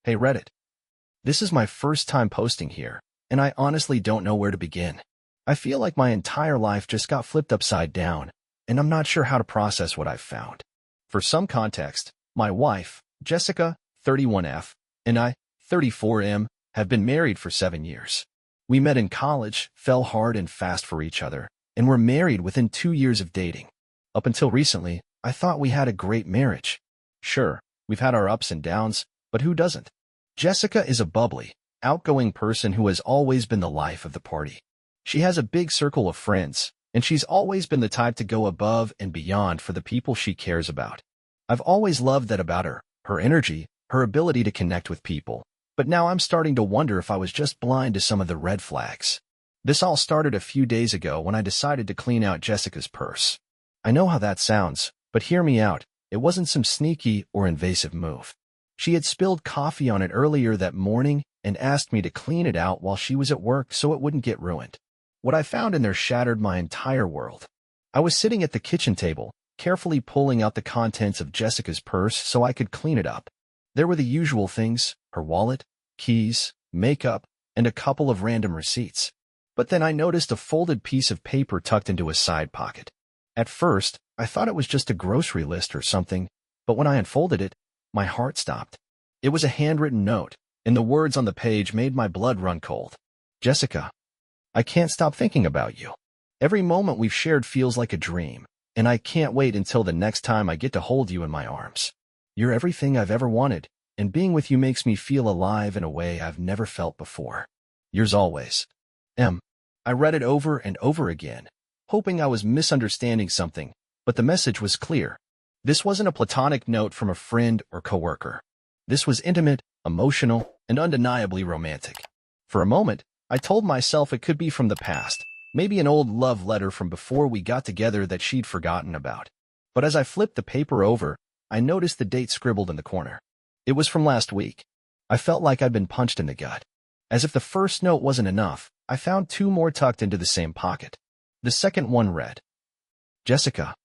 Hey Reddit, this is my first time posting here, and I honestly don't know where to begin. I feel like my entire life just got flipped upside down, and I'm not sure how to process what I've found. For some context, my wife, Jessica, 31F, and I, 34M, have been married for 7 years. We met in college, fell hard and fast for each other, and were married within 2 years of dating. Up until recently, I thought we had a great marriage. Sure, we've had our ups and downs, but who doesn't? Jessica is a bubbly, outgoing person who has always been the life of the party. She has a big circle of friends, and she's always been the type to go above and beyond for the people she cares about. I've always loved that about her, her energy, her ability to connect with people. But now I'm starting to wonder if I was just blind to some of the red flags. This all started a few days ago when I decided to clean out Jessica's purse. I know how that sounds, but hear me out. It wasn't some sneaky or invasive move. She had spilled coffee on it earlier that morning and asked me to clean it out while she was at work so it wouldn't get ruined. What I found in there shattered my entire world. I was sitting at the kitchen table, carefully pulling out the contents of Jessica's purse so I could clean it up. There were the usual things, her wallet, keys, makeup, and a couple of random receipts. But then I noticed a folded piece of paper tucked into a side pocket. At first, I thought it was just a grocery list or something, but when I unfolded it, my heart stopped. It was a handwritten note, and the words on the page made my blood run cold. Jessica, I can't stop thinking about you. Every moment we've shared feels like a dream, and I can't wait until the next time I get to hold you in my arms. You're everything I've ever wanted, and being with you makes me feel alive in a way I've never felt before. Yours always, M. I read it over and over again, hoping I was misunderstanding something, but the message was clear. This wasn't a platonic note from a friend or coworker. This was intimate, emotional, and undeniably romantic. For a moment, I told myself it could be from the past, maybe an old love letter from before we got together that she'd forgotten about. But as I flipped the paper over, I noticed the date scribbled in the corner. It was from last week. I felt like I'd been punched in the gut. As if the first note wasn't enough, I found 2 more tucked into the same pocket. The second one read, Jessica,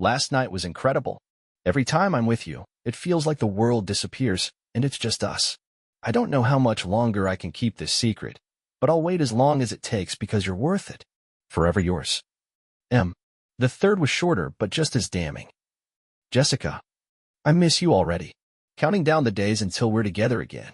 last night was incredible. Every time I'm with you, it feels like the world disappears, and it's just us. I don't know how much longer I can keep this secret, but I'll wait as long as it takes because you're worth it. Forever yours, M. The third was shorter, but just as damning. Jessica, I miss you already. Counting down the days until we're together again.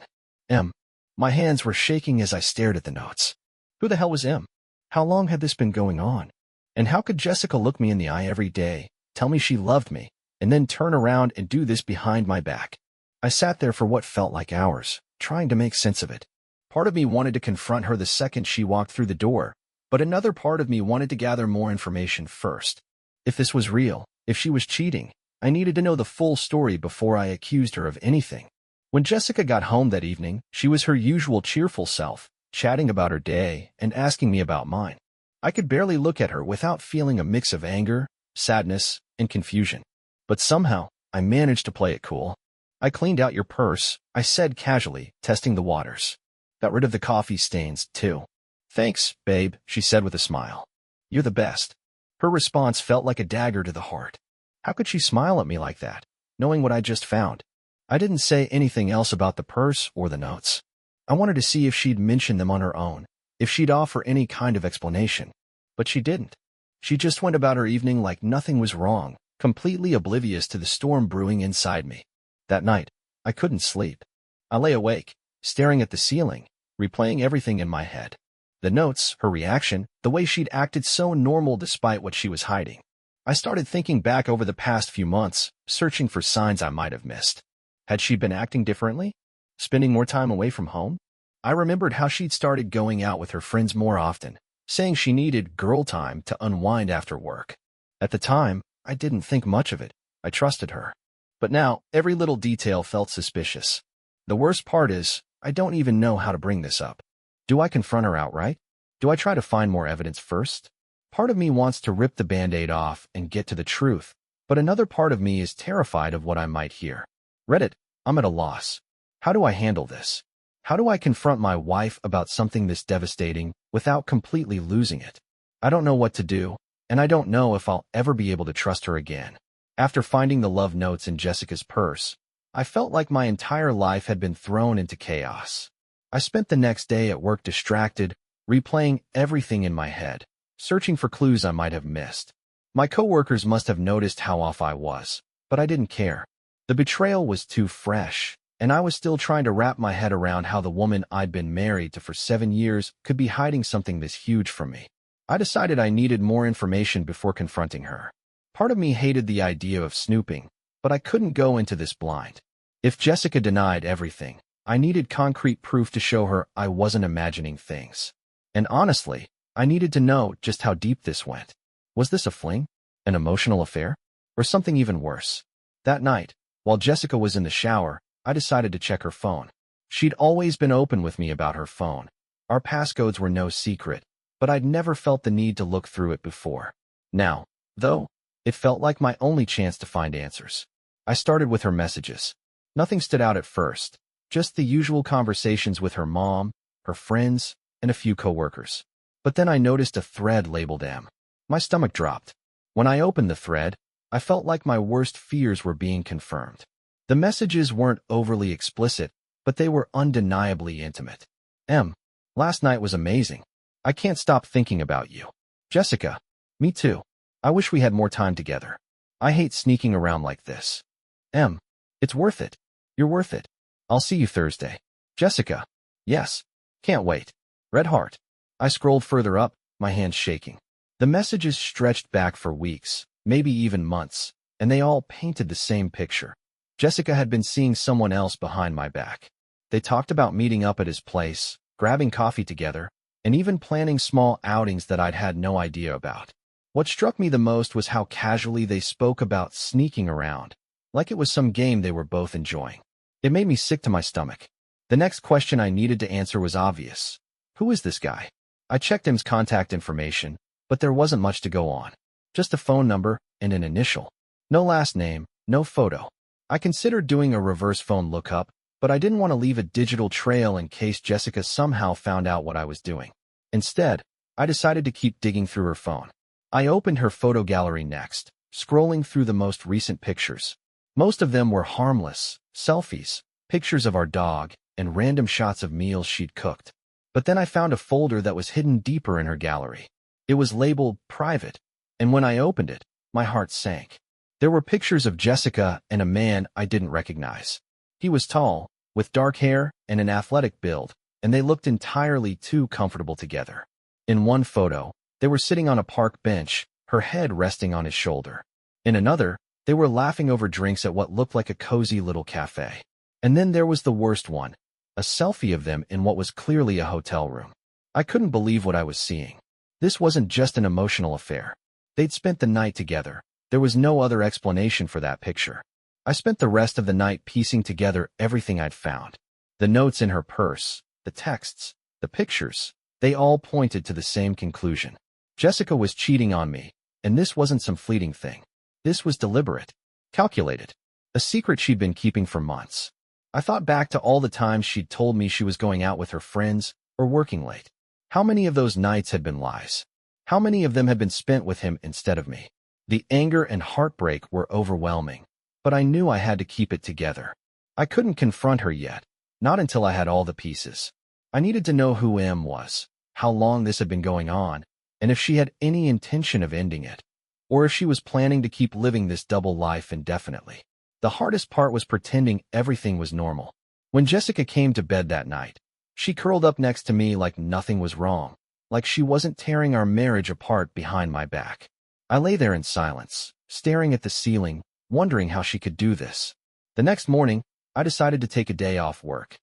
M. My hands were shaking as I stared at the notes. Who the hell was M? How long had this been going on? And how could Jessica look me in the eye every day, tell me she loved me, and then turn around and do this behind my back? I sat there for what felt like hours, trying to make sense of it. Part of me wanted to confront her the second she walked through the door, but another part of me wanted to gather more information first. If this was real, if she was cheating, I needed to know the full story before I accused her of anything. When Jessica got home that evening, she was her usual cheerful self, chatting about her day and asking me about mine. I could barely look at her without feeling a mix of anger, sadness, and confusion. But somehow, I managed to play it cool. I cleaned out your purse, I said casually, testing the waters. Got rid of the coffee stains, too. Thanks, babe, she said with a smile. You're the best. Her response felt like a dagger to the heart. How could she smile at me like that, knowing what I just found? I didn't say anything else about the purse or the notes. I wanted to see if she'd mention them on her own, if she'd offer any kind of explanation. But she didn't. She just went about her evening like nothing was wrong, completely oblivious to the storm brewing inside me. That night, I couldn't sleep. I lay awake, staring at the ceiling, replaying everything in my head. The notes, her reaction, the way she'd acted so normal despite what she was hiding. I started thinking back over the past few months, searching for signs I might have missed. Had she been acting differently? Spending more time away from home? I remembered how she'd started going out with her friends more often, saying she needed girl time to unwind after work. At the time, I didn't think much of it. I trusted her. But now, every little detail felt suspicious. The worst part is, I don't even know how to bring this up. Do I confront her outright? Do I try to find more evidence first? Part of me wants to rip the Band-Aid off and get to the truth, but another part of me is terrified of what I might hear. Reddit, I'm at a loss. How do I handle this? How do I confront my wife about something this devastating without completely losing it? I don't know what to do, and I don't know if I'll ever be able to trust her again. After finding the love notes in Jessica's purse, I felt like my entire life had been thrown into chaos. I spent the next day at work distracted, replaying everything in my head, searching for clues I might have missed. My coworkers must have noticed how off I was, but I didn't care. The betrayal was too fresh, and I was still trying to wrap my head around how the woman I'd been married to for 7 years could be hiding something this huge from me. I decided I needed more information before confronting her. Part of me hated the idea of snooping, but I couldn't go into this blind. If Jessica denied everything, I needed concrete proof to show her I wasn't imagining things. And honestly, I needed to know just how deep this went. Was this a fling? An emotional affair? Or something even worse? That night, while Jessica was in the shower, I decided to check her phone. She'd always been open with me about her phone. Our passcodes were no secret, but I'd never felt the need to look through it before. Now, though, it felt like my only chance to find answers. I started with her messages. Nothing stood out at first, just the usual conversations with her mom, her friends, and a few coworkers. But then I noticed a thread labeled M. My stomach dropped. When I opened the thread, I felt like my worst fears were being confirmed. The messages weren't overly explicit, but they were undeniably intimate. M. Last night was amazing. I can't stop thinking about you. Jessica. Me too. I wish we had more time together. I hate sneaking around like this. M. It's worth it. You're worth it. I'll see you Thursday. Jessica. Yes. Can't wait. Red heart. I scrolled further up, my hands shaking. The messages stretched back for weeks, maybe even months, and they all painted the same picture. Jessica had been seeing someone else behind my back. They talked about meeting up at his place, grabbing coffee together, and even planning small outings that I'd had no idea about. What struck me the most was how casually they spoke about sneaking around, like it was some game they were both enjoying. It made me sick to my stomach. The next question I needed to answer was obvious. Who is this guy? I checked his contact information, but there wasn't much to go on. Just a phone number and an initial. No last name, no photo. I considered doing a reverse phone lookup, but I didn't want to leave a digital trail in case Jessica somehow found out what I was doing. Instead, I decided to keep digging through her phone. I opened her photo gallery next, scrolling through the most recent pictures. Most of them were harmless, selfies, pictures of our dog, and random shots of meals she'd cooked. But then I found a folder that was hidden deeper in her gallery. It was labeled private, and when I opened it, my heart sank. There were pictures of Jessica and a man I didn't recognize. He was tall, with dark hair and an athletic build, and they looked entirely too comfortable together. In one photo, they were sitting on a park bench, her head resting on his shoulder. In another, they were laughing over drinks at what looked like a cozy little cafe. And then there was the worst one, a selfie of them in what was clearly a hotel room. I couldn't believe what I was seeing. This wasn't just an emotional affair. They'd spent the night together. There was no other explanation for that picture. I spent the rest of the night piecing together everything I'd found. The notes in her purse, the texts, the pictures, they all pointed to the same conclusion. Jessica was cheating on me, and this wasn't some fleeting thing. This was deliberate, calculated, a secret she'd been keeping for months. I thought back to all the times she'd told me she was going out with her friends or working late. How many of those nights had been lies? How many of them had been spent with him instead of me? The anger and heartbreak were overwhelming, but I knew I had to keep it together. I couldn't confront her yet, not until I had all the pieces. I needed to know who M was, how long this had been going on, and if she had any intention of ending it, or if she was planning to keep living this double life indefinitely. The hardest part was pretending everything was normal. When Jessica came to bed that night, she curled up next to me like nothing was wrong, like she wasn't tearing our marriage apart behind my back. I lay there in silence, staring at the ceiling, wondering how she could do this. The next morning, I decided to take a day off work.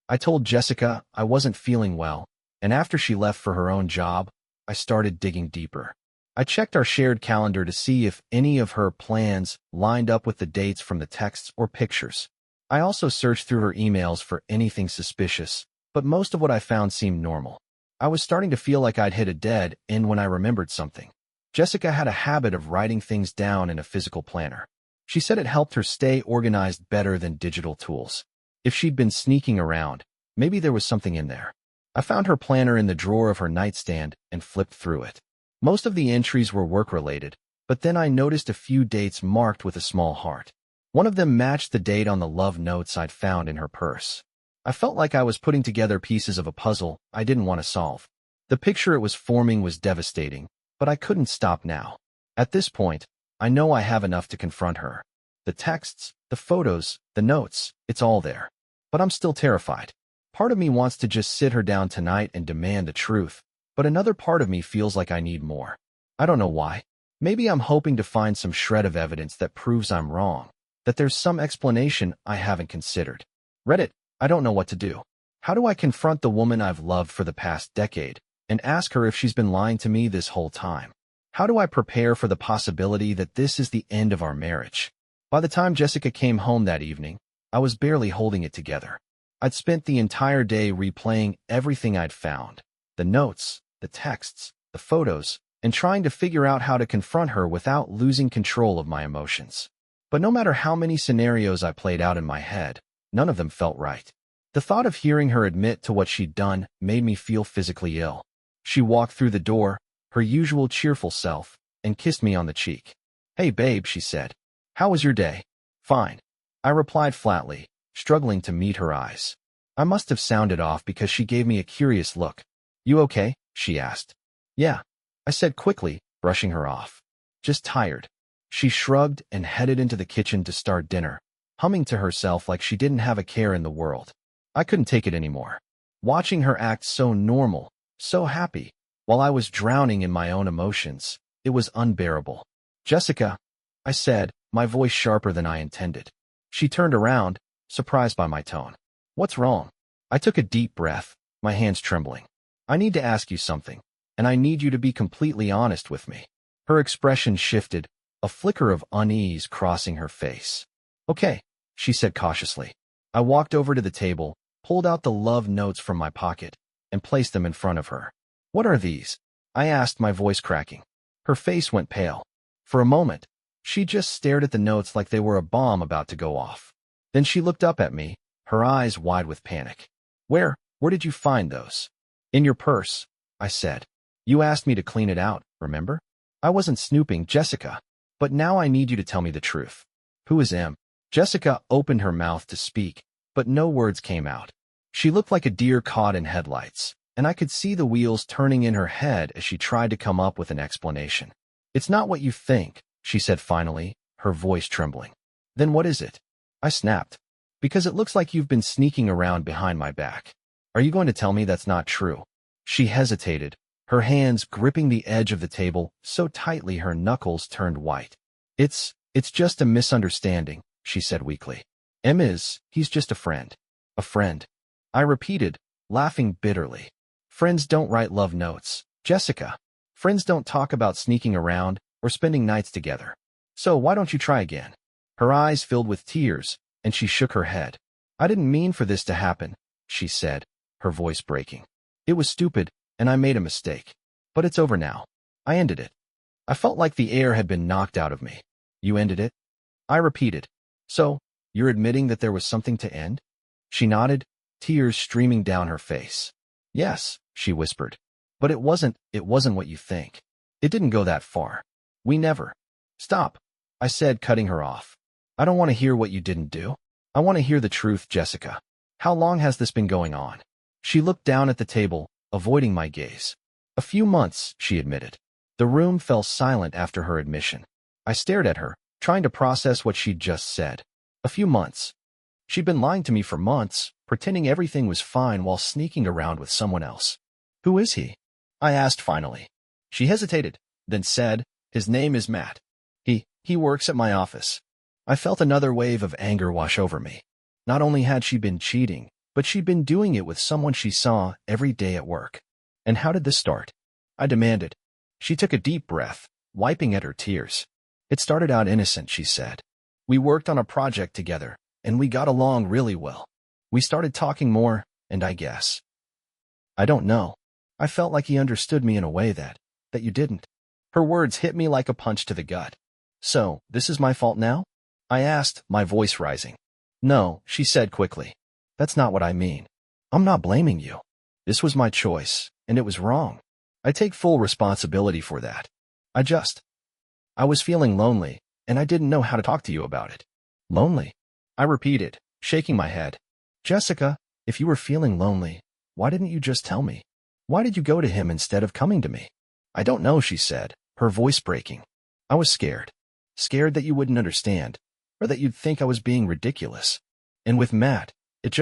I told Jessica I wasn't feeling well, and after she left for her own job, I started digging deeper. I checked our shared calendar to see if any of her plans lined up with the dates from the texts or pictures. I also searched through her emails for anything suspicious, but most of what I found seemed normal. I was starting to feel like I'd hit a dead end when I remembered something. Jessica had a habit of writing things down in a physical planner. She said it helped her stay organized better than digital tools. If she'd been sneaking around, maybe there was something in there. I found her planner in the drawer of her nightstand and flipped through it. Most of the entries were work-related, but then I noticed a few dates marked with a small heart. One of them matched the date on the love notes I'd found in her purse. I felt like I was putting together pieces of a puzzle I didn't want to solve. The picture it was forming was devastating, but I couldn't stop now. At this point, I know I have enough to confront her. The texts, the photos, the notes, it's all there. But I'm still terrified. Part of me wants to just sit her down tonight and demand the truth, but another part of me feels like I need more. I don't know why. Maybe I'm hoping to find some shred of evidence that proves I'm wrong, that there's some explanation I haven't considered. Reddit, I don't know what to do. How do I confront the woman I've loved for the past decade and ask her if she's been lying to me this whole time? How do I prepare for the possibility that this is the end of our marriage? By the time Jessica came home that evening, I was barely holding it together. I'd spent the entire day replaying everything I'd found, the notes, the texts, the photos, and trying to figure out how to confront her without losing control of my emotions. But no matter how many scenarios I played out in my head, none of them felt right. The thought of hearing her admit to what she'd done made me feel physically ill. She walked through the door, her usual cheerful self, and kissed me on the cheek. "Hey babe," she said. "How was your day?" "Fine," I replied flatly, struggling to meet her eyes. I must have sounded off because she gave me a curious look. "You okay?" she asked. "Yeah," I said quickly, brushing her off. "Just tired." She shrugged and headed into the kitchen to start dinner, humming to herself like she didn't have a care in the world. I couldn't take it anymore. Watching her act so normal, so happy, while I was drowning in my own emotions, it was unbearable. "Jessica," I said, my voice sharper than I intended. She turned around, surprised by my tone. "What's wrong?" I took a deep breath, my hands trembling. "I need to ask you something, and I need you to be completely honest with me." Her expression shifted, a flicker of unease crossing her face. "Okay," she said cautiously. I walked over to the table, pulled out the love notes from my pocket, and placed them in front of her. "What are these?" I asked, my voice cracking. Her face went pale. For a moment, she just stared at the notes like they were a bomb about to go off. Then she looked up at me, her eyes wide with panic. Where did you find those?" "In your purse," I said. "You asked me to clean it out, remember?" "I wasn't snooping, Jessica. But now I need you to tell me the truth. Who is M?" Jessica opened her mouth to speak, but no words came out. She looked like a deer caught in headlights, and I could see the wheels turning in her head as she tried to come up with an explanation. "It's not what you think," she said finally, her voice trembling. "Then what is it?" I snapped. "Because it looks like you've been sneaking around behind my back. Are you going to tell me that's not true?" She hesitated, her hands gripping the edge of the table so tightly her knuckles turned white. It's just a misunderstanding," she said weakly. He's just a friend." "A friend," I repeated, laughing bitterly. "Friends don't write love notes, Jessica. Friends don't talk about sneaking around or spending nights together. So why don't you try again?" Her eyes filled with tears, and she shook her head. "I didn't mean for this to happen," she said, her voice breaking. "It was stupid, and I made a mistake. But it's over now. I ended it." I felt like the air had been knocked out of me. "You ended it?" I repeated. "So, you're admitting that there was something to end?" She nodded, tears streaming down her face. "Yes," she whispered. "But it wasn't what you think. It didn't go that far. We never—" "Stop," I said, cutting her off. "I don't want to hear what you didn't do. I want to hear the truth, Jessica. How long has this been going on?" She looked down at the table, avoiding my gaze. "A few months," she admitted. The room fell silent after her admission. I stared at her, trying to process what she'd just said. A few months. She'd been lying to me for months, pretending everything was fine while sneaking around with someone else. "Who is he?" I asked finally. She hesitated, then said, "His name is Matt. He works at my office." I felt another wave of anger wash over me. Not only had she been cheating, but she'd been doing it with someone she saw every day at work. "And how did this start?" I demanded. She took a deep breath, wiping at her tears. "It started out innocent," she said. "We worked on a project together, and we got along really well. We started talking more, and I guess—" "I don't know. I felt like he understood me in a way that you didn't." Her words hit me like a punch to the gut. "So, this is my fault now?" I asked, my voice rising. "No," she said quickly. "That's not what I mean. I'm not blaming you. This was my choice, and it was wrong. I take full responsibility for that. I was feeling lonely, and I didn't know how to talk to you about it. Lonely? I repeated, shaking my head. Jessica, if you were feeling lonely, why didn't you just tell me? Why did you go to him instead of coming to me? I don't know, she said, her voice breaking. I was scared. Scared that you wouldn't understand, or that you'd think I was being ridiculous. And with Matt, it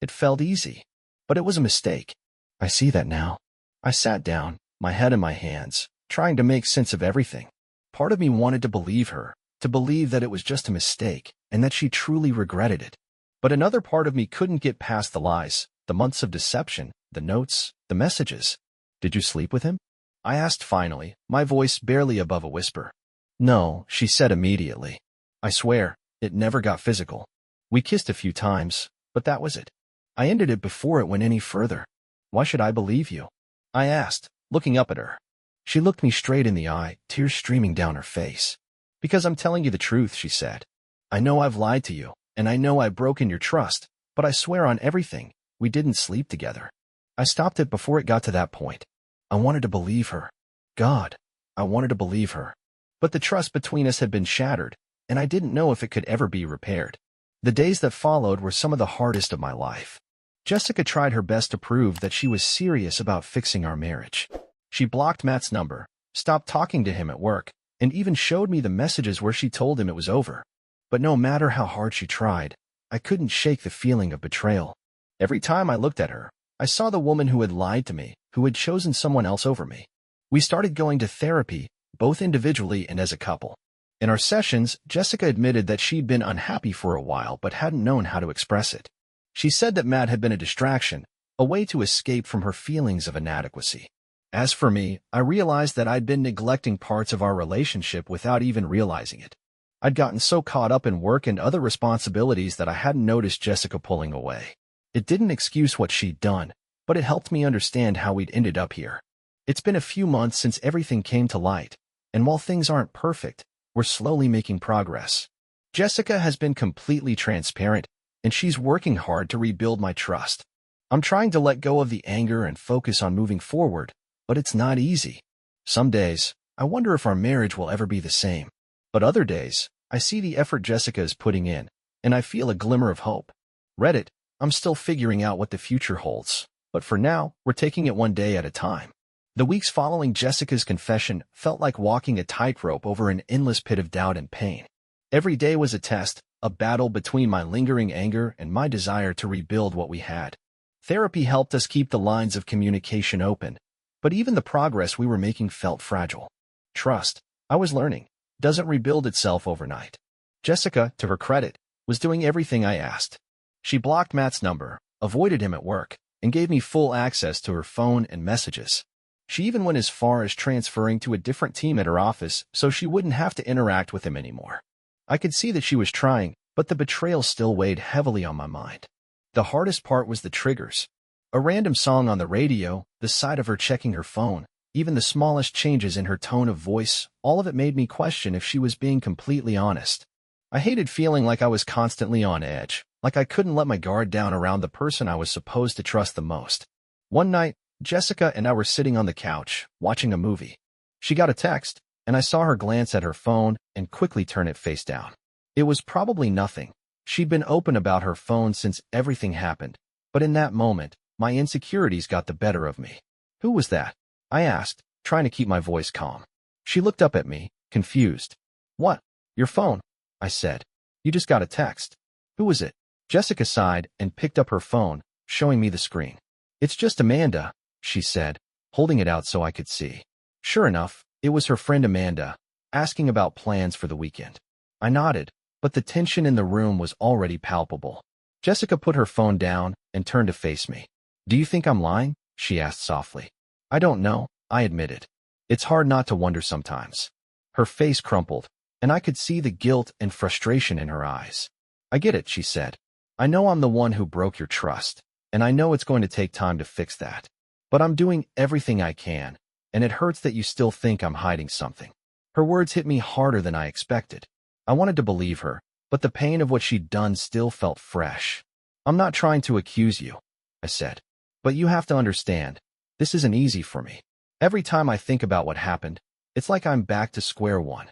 felt easy. But it was a mistake. I see that now. I sat down, my head in my hands, trying to make sense of everything. Part of me wanted to believe her, to believe that it was just a mistake, and that she truly regretted it. But another part of me couldn't get past the lies, the months of deception, the notes, the messages. Did you sleep with him? I asked finally, my voice barely above a whisper. No, she said immediately. I swear, it never got physical. We kissed a few times, but that was it. I ended it before it went any further. Why should I believe you? I asked, looking up at her. She looked me straight in the eye, tears streaming down her face. Because I'm telling you the truth, she said. I know I've lied to you, and I know I've broken your trust, but I swear on everything, we didn't sleep together. I stopped it before it got to that point. I wanted to believe her. God, I wanted to believe her. But the trust between us had been shattered, and I didn't know if it could ever be repaired. The days that followed were some of the hardest of my life. Jessica tried her best to prove that she was serious about fixing our marriage. She blocked Matt's number, stopped talking to him at work, and even showed me the messages where she told him it was over. But no matter how hard she tried, I couldn't shake the feeling of betrayal. Every time I looked at her, I saw the woman who had lied to me, who had chosen someone else over me. We started going to therapy, both individually and as a couple. In our sessions, Jessica admitted that she'd been unhappy for a while but hadn't known how to express it. She said that Matt had been a distraction, a way to escape from her feelings of inadequacy. As for me, I realized that I'd been neglecting parts of our relationship without even realizing it. I'd gotten so caught up in work and other responsibilities that I hadn't noticed Jessica pulling away. It didn't excuse what she'd done, but it helped me understand how we'd ended up here. It's been a few months since everything came to light, and while things aren't perfect, we're slowly making progress. Jessica has been completely transparent, and she's working hard to rebuild my trust. I'm trying to let go of the anger and focus on moving forward, but it's not easy. Some days, I wonder if our marriage will ever be the same. But other days, I see the effort Jessica is putting in, and I feel a glimmer of hope. Reddit, I'm still figuring out what the future holds, but for now, we're taking it one day at a time. The weeks following Jessica's confession felt like walking a tightrope over an endless pit of doubt and pain. Every day was a test, a battle between my lingering anger and my desire to rebuild what we had. Therapy helped us keep the lines of communication open, but even the progress we were making felt fragile. Trust, I was learning, doesn't rebuild itself overnight. Jessica, to her credit, was doing everything I asked. She blocked Matt's number, avoided him at work, and gave me full access to her phone and messages. She even went as far as transferring to a different team at her office so she wouldn't have to interact with him anymore. I could see that she was trying, but the betrayal still weighed heavily on my mind. The hardest part was the triggers. A random song on the radio, the sight of her checking her phone, even the smallest changes in her tone of voice, all of it made me question if she was being completely honest. I hated feeling like I was constantly on edge, like I couldn't let my guard down around the person I was supposed to trust the most. One night, Jessica and I were sitting on the couch, watching a movie. She got a text, and I saw her glance at her phone and quickly turn it face down. It was probably nothing. She'd been open about her phone since everything happened, but in that moment, my insecurities got the better of me. Who was that? I asked, trying to keep my voice calm. She looked up at me, confused. What? Your phone? I said. You just got a text. Who was it? Jessica sighed and picked up her phone, showing me the screen. It's just Amanda, she said, holding it out so I could see. Sure enough, it was her friend Amanda, asking about plans for the weekend. I nodded, but the tension in the room was already palpable. Jessica put her phone down and turned to face me. Do you think I'm lying? She asked softly. I don't know, I admitted. It's hard not to wonder sometimes. Her face crumpled, and I could see the guilt and frustration in her eyes. I get it, she said. I know I'm the one who broke your trust, and I know it's going to take time to fix that. But I'm doing everything I can, and it hurts that you still think I'm hiding something. Her words hit me harder than I expected. I wanted to believe her, but the pain of what she'd done still felt fresh. I'm not trying to accuse you, I said. But you have to understand, this isn't easy for me. Every time I think about what happened, it's like I'm back to square one.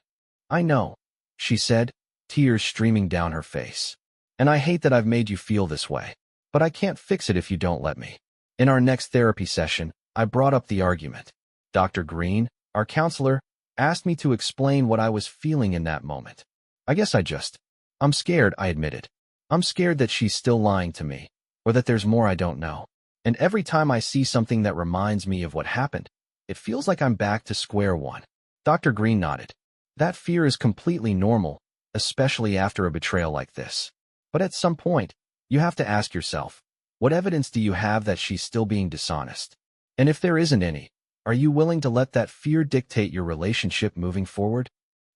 I know, she said, tears streaming down her face. And I hate that I've made you feel this way, but I can't fix it if you don't let me. In our next therapy session, I brought up the argument. Dr. Green, our counselor, asked me to explain what I was feeling in that moment. I'm scared, I admitted. I'm scared that she's still lying to me, or that there's more I don't know. And every time I see something that reminds me of what happened, it feels like I'm back to square one. Dr. Green nodded. That fear is completely normal, especially after a betrayal like this. But at some point, you have to ask yourself, what evidence do you have that she's still being dishonest? And if there isn't any, are you willing to let that fear dictate your relationship moving forward?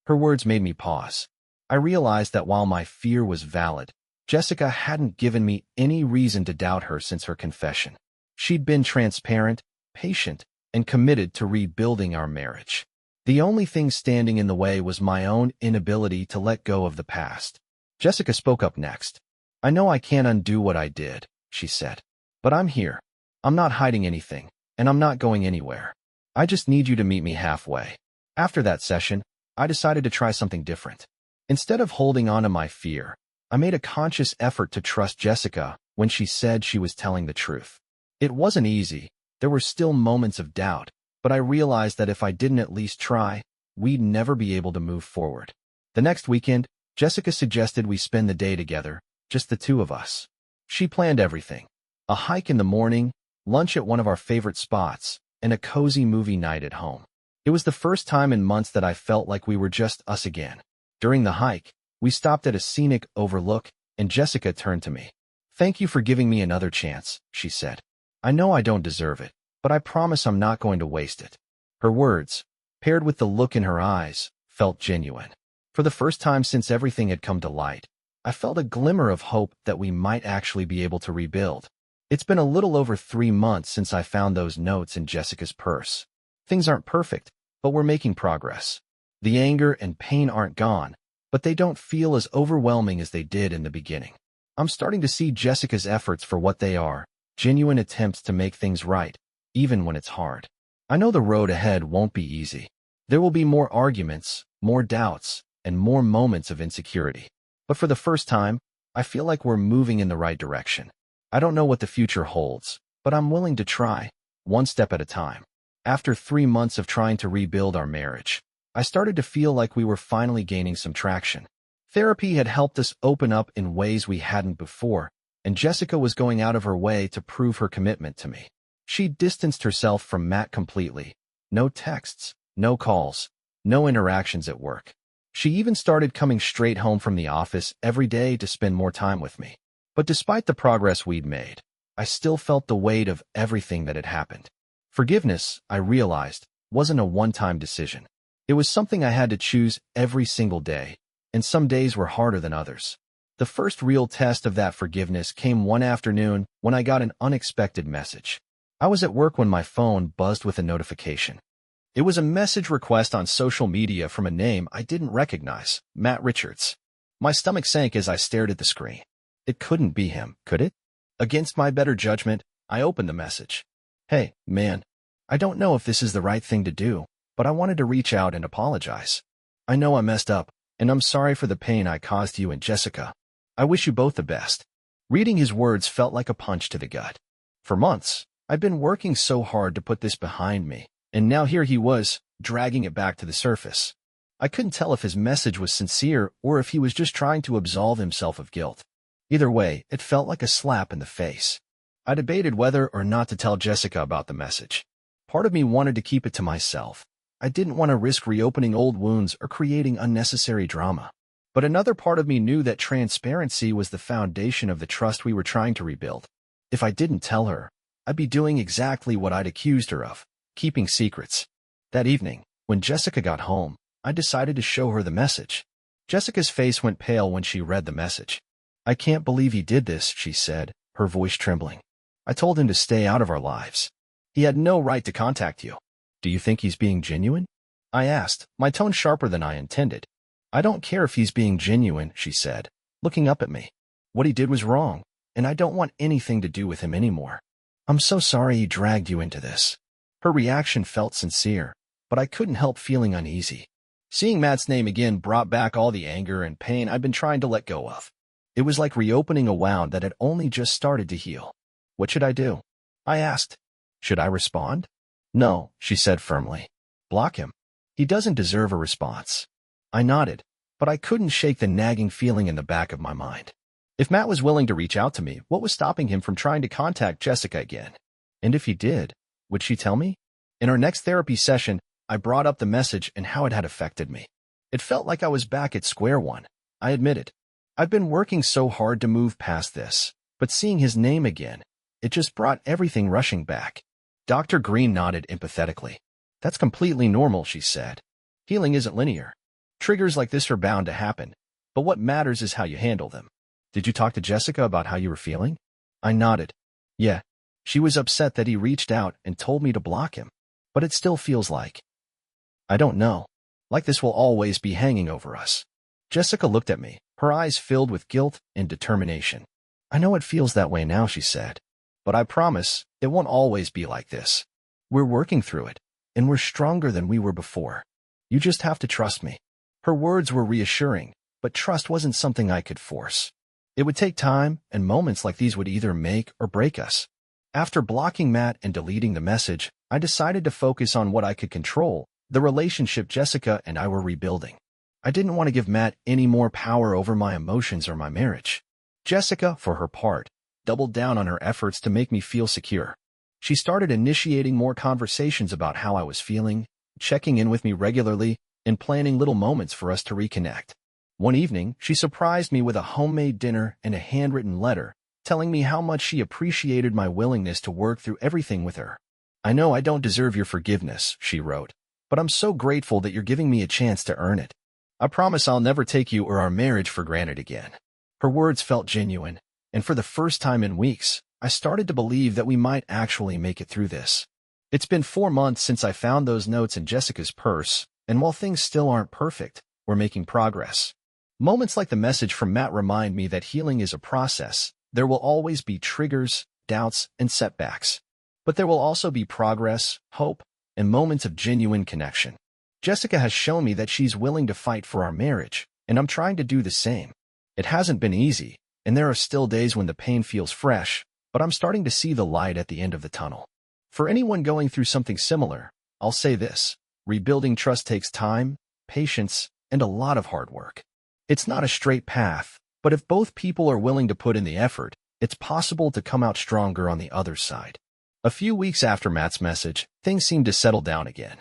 Her words made me pause. I realized that while my fear was valid, Jessica hadn't given me any reason to doubt her since her confession. She'd been transparent, patient, and committed to rebuilding our marriage. The only thing standing in the way was my own inability to let go of the past. Jessica spoke up next. I know I can't undo what I did, she said. But I'm here. I'm not hiding anything, and I'm not going anywhere. I just need you to meet me halfway. After that session, I decided to try something different. Instead of holding on to my fear, I made a conscious effort to trust Jessica when she said she was telling the truth. It wasn't easy. There were still moments of doubt, but I realized that if I didn't at least try, we'd never be able to move forward. The next weekend, Jessica suggested we spend the day together, just the two of us. She planned everything. A hike in the morning, lunch at one of our favorite spots, and a cozy movie night at home. It was the first time in months that I felt like we were just us again. During the hike, we stopped at a scenic overlook, and Jessica turned to me. Thank you for giving me another chance, she said. I know I don't deserve it, but I promise I'm not going to waste it. Her words, paired with the look in her eyes, felt genuine. For the first time since everything had come to light, I felt a glimmer of hope that we might actually be able to rebuild. It's been a little over 3 months since I found those notes in Jessica's purse. Things aren't perfect, but we're making progress. The anger and pain aren't gone, but they don't feel as overwhelming as they did in the beginning. I'm starting to see Jessica's efforts for what they are, genuine attempts to make things right, even when it's hard. I know the road ahead won't be easy. There will be more arguments, more doubts, and more moments of insecurity. But for the first time, I feel like we're moving in the right direction. I don't know what the future holds, but I'm willing to try, one step at a time. After 3 months of trying to rebuild our marriage, I started to feel like we were finally gaining some traction. Therapy had helped us open up in ways we hadn't before, and Jessica was going out of her way to prove her commitment to me. She distanced herself from Matt completely. No texts, no calls, no interactions at work. She even started coming straight home from the office every day to spend more time with me. But despite the progress we'd made, I still felt the weight of everything that had happened. Forgiveness, I realized, wasn't a one-time decision. It was something I had to choose every single day, and some days were harder than others. The first real test of that forgiveness came one afternoon when I got an unexpected message. I was at work when my phone buzzed with a notification. It was a message request on social media from a name I didn't recognize, Matt Richards. My stomach sank as I stared at the screen. It couldn't be him, could it? Against my better judgment, I opened the message. Hey, man, I don't know if this is the right thing to do, but I wanted to reach out and apologize. I know I messed up, and I'm sorry for the pain I caused you and Jessica. I wish you both the best. Reading his words felt like a punch to the gut. For months, I'd been working so hard to put this behind me, and now here he was, dragging it back to the surface. I couldn't tell if his message was sincere or if he was just trying to absolve himself of guilt. Either way, it felt like a slap in the face. I debated whether or not to tell Jessica about the message. Part of me wanted to keep it to myself. I didn't want to risk reopening old wounds or creating unnecessary drama. But another part of me knew that transparency was the foundation of the trust we were trying to rebuild. If I didn't tell her, I'd be doing exactly what I'd accused her of, keeping secrets. That evening, when Jessica got home, I decided to show her the message. Jessica's face went pale when she read the message. I can't believe he did this, she said, her voice trembling. I told him to stay out of our lives. He had no right to contact you. Do you think he's being genuine? I asked, my tone sharper than I intended. I don't care if he's being genuine, she said, looking up at me. What he did was wrong, and I don't want anything to do with him anymore. I'm so sorry he dragged you into this. Her reaction felt sincere, but I couldn't help feeling uneasy. Seeing Matt's name again brought back all the anger and pain I'd been trying to let go of. It was like reopening a wound that had only just started to heal. What should I do? I asked. Should I respond? No, she said firmly. Block him. He doesn't deserve a response. I nodded, but I couldn't shake the nagging feeling in the back of my mind. If Matt was willing to reach out to me, what was stopping him from trying to contact Jessica again? And if he did, would she tell me? In our next therapy session, I brought up the message and how it had affected me. It felt like I was back at square one, I admitted. I've been working so hard to move past this, but seeing his name again, it just brought everything rushing back. Dr. Green nodded empathetically. That's completely normal, she said. Healing isn't linear. Triggers like this are bound to happen, but what matters is how you handle them. Did you talk to Jessica about how you were feeling? I nodded. Yeah. She was upset that he reached out and told me to block him, but it still feels like, I don't know, like this will always be hanging over us. Jessica looked at me, her eyes filled with guilt and determination. I know it feels that way now, she said, but I promise it won't always be like this. We're working through it, and we're stronger than we were before. You just have to trust me. Her words were reassuring, but trust wasn't something I could force. It would take time, and moments like these would either make or break us. After blocking Matt and deleting the message, I decided to focus on what I could control, the relationship Jessica and I were rebuilding. I didn't want to give Matt any more power over my emotions or my marriage. Jessica, for her part, doubled down on her efforts to make me feel secure. She started initiating more conversations about how I was feeling, checking in with me regularly, and planning little moments for us to reconnect. One evening, she surprised me with a homemade dinner and a handwritten letter, telling me how much she appreciated my willingness to work through everything with her. I know I don't deserve your forgiveness, she wrote, but I'm so grateful that you're giving me a chance to earn it. I promise I'll never take you or our marriage for granted again. Her words felt genuine, and for the first time in weeks, I started to believe that we might actually make it through this. It's been 4 months since I found those notes in Jessica's purse, and while things still aren't perfect, we're making progress. Moments like the message from Matt remind me that healing is a process. There will always be triggers, doubts, and setbacks. But there will also be progress, hope, and moments of genuine connection. Jessica has shown me that she's willing to fight for our marriage, and I'm trying to do the same. It hasn't been easy, and there are still days when the pain feels fresh, but I'm starting to see the light at the end of the tunnel. For anyone going through something similar, I'll say this: rebuilding trust takes time, patience, and a lot of hard work. It's not a straight path, but if both people are willing to put in the effort, it's possible to come out stronger on the other side. A few weeks after Matt's message, things seemed to settle down again.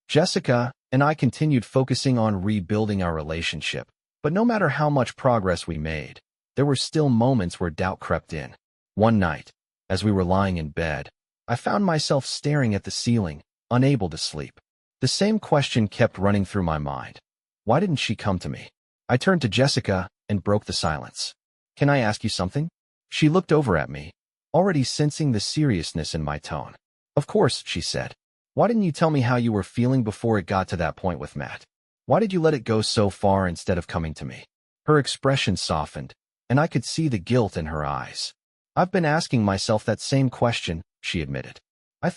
Jessica and I continued focusing on rebuilding our relationship, but no matter how much progress we made, there were still moments where doubt crept in. One night, as we were lying in bed, I found myself staring at the ceiling, unable to sleep. The same question kept running through my mind. Why didn't she come to me? I turned to Jessica and broke the silence. Can I ask you something? She looked over at me, already sensing the seriousness in my tone. Of course, she said. Why didn't you tell me how you were feeling before it got to that point with Matt? Why did you let it go so far instead of coming to me? Her expression softened, and I could see the guilt in her eyes. I've been asking myself that same question, she admitted. I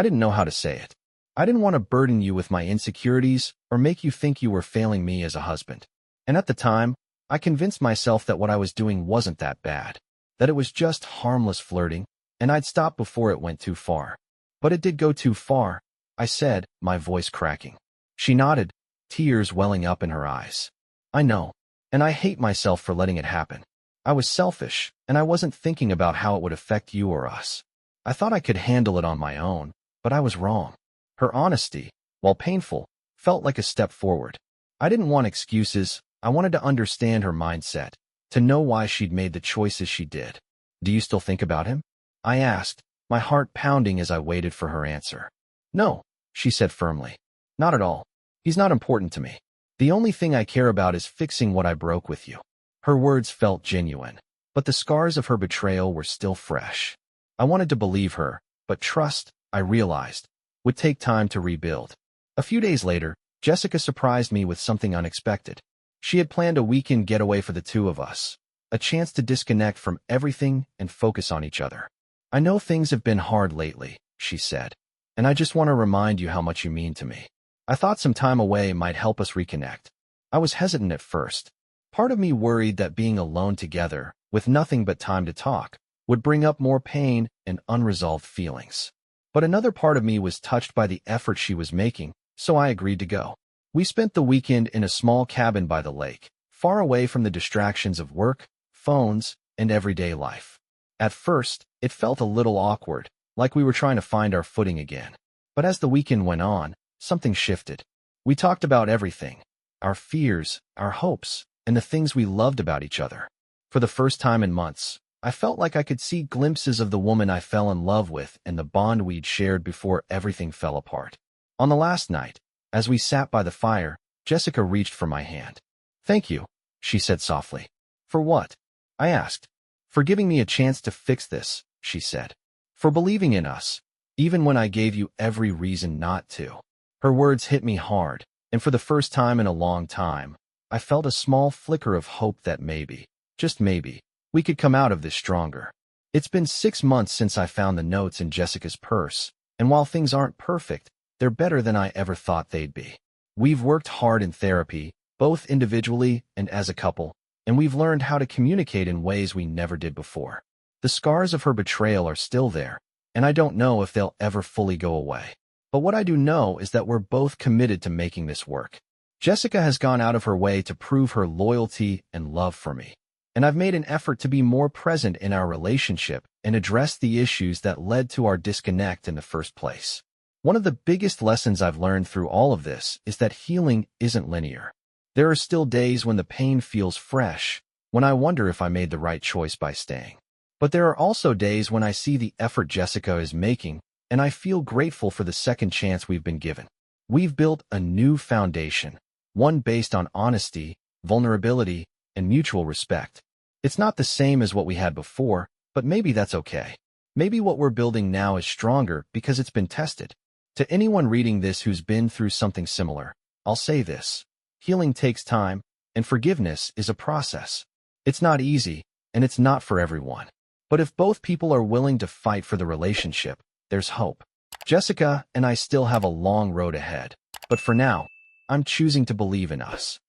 didn't know how to say it. I didn't want to burden you with my insecurities or make you think you were failing me as a husband. And at the time, I convinced myself that what I was doing wasn't that bad, that it was just harmless flirting, and I'd stop before it went too far. But it did go too far, I said, my voice cracking. She nodded, tears welling up in her eyes. I know, and I hate myself for letting it happen. I was selfish, and I wasn't thinking about how it would affect you or us. I thought I could handle it on my own, but I was wrong. Her honesty, while painful, felt like a step forward. I didn't want excuses. I wanted to understand her mindset, to know why she'd made the choices she did. Do you still think about him? I asked, my heart pounding as I waited for her answer. No, she said firmly. Not at all. He's not important to me. The only thing I care about is fixing what I broke with you. Her words felt genuine, but the scars of her betrayal were still fresh. I wanted to believe her, but trust, I realized, would take time to rebuild. A few days later, Jessica surprised me with something unexpected. She had planned a weekend getaway for the two of us, a chance to disconnect from everything and focus on each other. I know things have been hard lately, she said, and I just want to remind you how much you mean to me. I thought some time away might help us reconnect. I was hesitant at first. Part of me worried that being alone together, with nothing but time to talk, would bring up more pain and unresolved feelings. But another part of me was touched by the effort she was making, so I agreed to go. We spent the weekend in a small cabin by the lake, far away from the distractions of work, phones, and everyday life. At first, it felt a little awkward, like we were trying to find our footing again. But as the weekend went on, something shifted. We talked about everything, our fears, our hopes, and the things we loved about each other. For the first time in months, I felt like I could see glimpses of the woman I fell in love with and the bond we'd shared before everything fell apart. On the last night, as we sat by the fire, Jessica reached for my hand. "Thank you," she said softly. "For what?" I asked. "For giving me a chance to fix this," she said. "For believing in us, even when I gave you every reason not to." Her words hit me hard, and for the first time in a long time, I felt a small flicker of hope that maybe, just maybe, we could come out of this stronger. It's been 6 months since I found the notes in Jessica's purse, and while things aren't perfect, they're better than I ever thought they'd be. We've worked hard in therapy, both individually and as a couple, and we've learned how to communicate in ways we never did before. The scars of her betrayal are still there, and I don't know if they'll ever fully go away. But what I do know is that we're both committed to making this work. Jessica has gone out of her way to prove her loyalty and love for me, and I've made an effort to be more present in our relationship and address the issues that led to our disconnect in the first place. One of the biggest lessons I've learned through all of this is that healing isn't linear. There are still days when the pain feels fresh, when I wonder if I made the right choice by staying. But there are also days when I see the effort Jessica is making, and I feel grateful for the second chance we've been given. We've built a new foundation, one based on honesty, vulnerability, and mutual respect. It's not the same as what we had before, but maybe that's okay. Maybe what we're building now is stronger because it's been tested. To anyone reading this who's been through something similar, I'll say this. Healing takes time, and forgiveness is a process. It's not easy, and it's not for everyone. But if both people are willing to fight for the relationship, there's hope. Jessica and I still have a long road ahead, but for now, I'm choosing to believe in us.